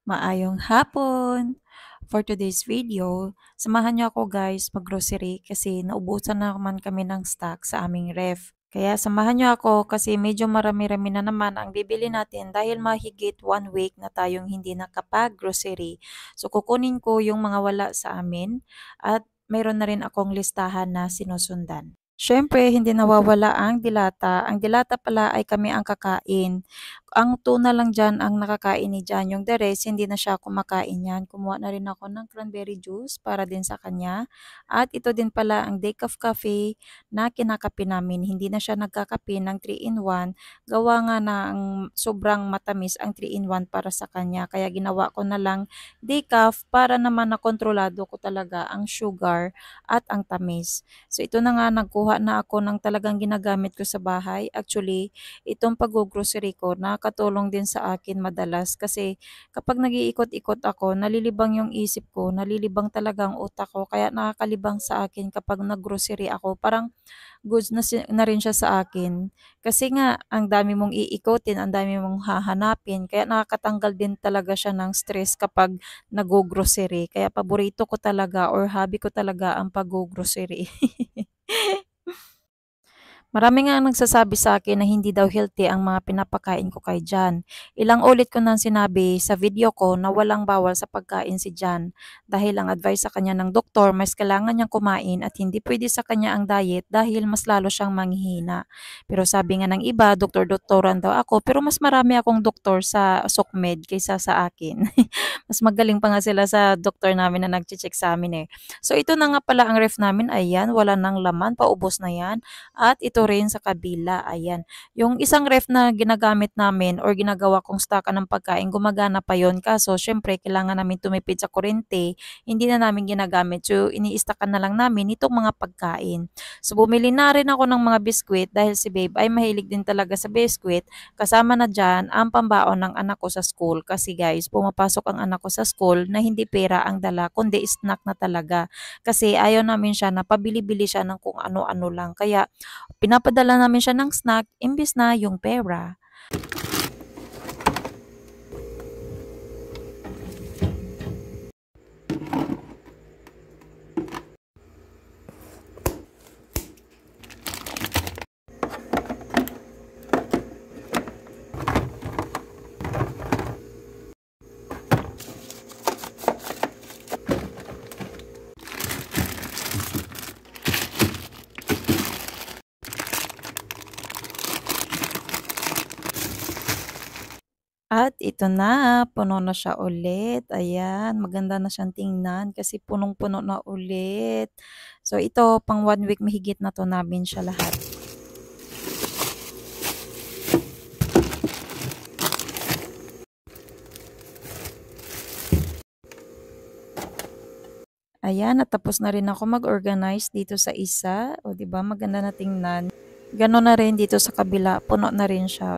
Maayong hapon! For today's video, samahan niyo ako guys mag-grocery kasi naubusan na naman kami ng stock sa aming ref. Kaya samahan niyo ako kasi medyo marami-rami na naman ang bibili natin dahil mahigit 1 week na tayong hindi nakapag-grocery. So kukunin ko yung mga wala sa amin at mayroon na rin akong listahan na sinusundan. Siyempre, hindi nawawala ang dilata. Ang dilata pala ay kami ang kakain. Ang tuna lang diyan ang nakakain ni Jan, yung the rest hindi na siya kumakain yan. Kumuha na rin ako ng cranberry juice para din sa kanya. At ito din pala ang Decaf Cafe na kinakape namin. Hindi na siya nagkakape ng 3-in-1. Gawa nga na ang sobrang matamis ang 3-in-1 para sa kanya. Kaya ginawa ko na lang decaf para naman na kontrolado ko talaga ang sugar at ang tamis. So ito na nga, nagkuha na ako ng talagang ginagamit ko sa bahay. Actually, itong pag-grocery ko nakatulong din sa akin madalas kasi kapag nag-iikot-ikot ako, nalilibang yung isip ko, nalilibang talaga ang utak ko, kaya nakakalibang sa akin kapag nag-grocery ako. Parang goods na rin siya sa akin. Kasi nga, ang dami mong iikotin, ang dami mong hahanapin, kaya nakakatanggal din talaga siya ng stress kapag nag-grocery. Kaya paborito ko talaga or hobby ko talaga ang pag-grocery. Marami nga ang nagsasabi sa akin na hindi daw healthy ang mga pinapakain ko kay Jan. Ilang ulit ko nang sinabi sa video ko na walang bawal sa pagkain si Jan dahil ang advice sa kanya ng doktor mas kailangan niyang kumain at hindi pwede sa kanya ang diet dahil mas lalo siyang manghihina. Pero sabi nga ng iba, doktor-doktoran daw ako, pero mas marami akong doktor sa SOCMED kaysa sa akin. Mas magaling pa nga sila sa doktor namin na nagche-check sa amin eh. So ito na nga pala ang ref namin, ayan, wala nang laman, paubos na yan. At ito rin sa kabila, ayan. Yung isang ref na ginagamit namin or ginagawa kong stockan ng pagkain, gumagana pa yon. Kaso, syempre, kailangan namin tumipid sa kuryente. Hindi na namin ginagamit. So, ini-stockan na lang namin itong mga pagkain. So, bumili na rin ako ng mga biskwit dahil si Babe ay mahilig din talaga sa biskwit. Kasama na dyan ang pambaon ng anak ko sa school. Kasi guys, pumapasok ang anak ko sa school na hindi pera ang dala, kundi snack na talaga. Kasi ayaw namin siya na pabili-bili siya ng kung ano-ano lang. Kaya pinapadala namin siya ng snack imbis na yung pera. At ito na, puno na siya ulit. Ayan, maganda na siyang tingnan kasi punong-puno na ulit. So ito, pang 1 week mahigit na to namin siya lahat. Ayan, natapos na rin ako mag-organize dito sa isa. O, di ba? Maganda na tingnan. Gano'n na rin dito sa kabila. Puno na rin siya.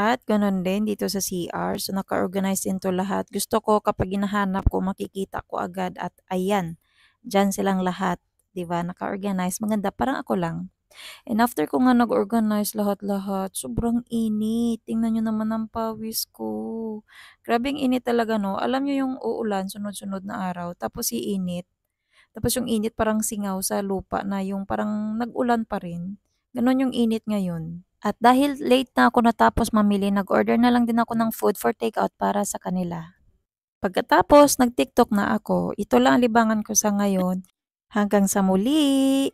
At gano'n din dito sa CR. So, naka-organize din 'to lahat. Gusto ko kapag hinahanap ko, makikita ko agad at ayan, diyan silang lahat. 'Di ba, naka-organize. Maganda, parang ako lang. And after ko nga nag-organize lahat-lahat, sobrang init. Tingnan niyo naman ang pawis ko. Grabeng init talaga 'no. Alam niyo yung uulan sunod-sunod na araw tapos iinit. Tapos yung init parang singaw sa lupa na yung parang nag-ulan pa rin. Gano'n yung init ngayon. At dahil late na ako natapos mamili, nag-order na lang din ako ng food for takeout para sa kanila. Pagkatapos, nag-TikTok na ako. Ito lang ang libangan ko sa ngayon. Hanggang sa muli!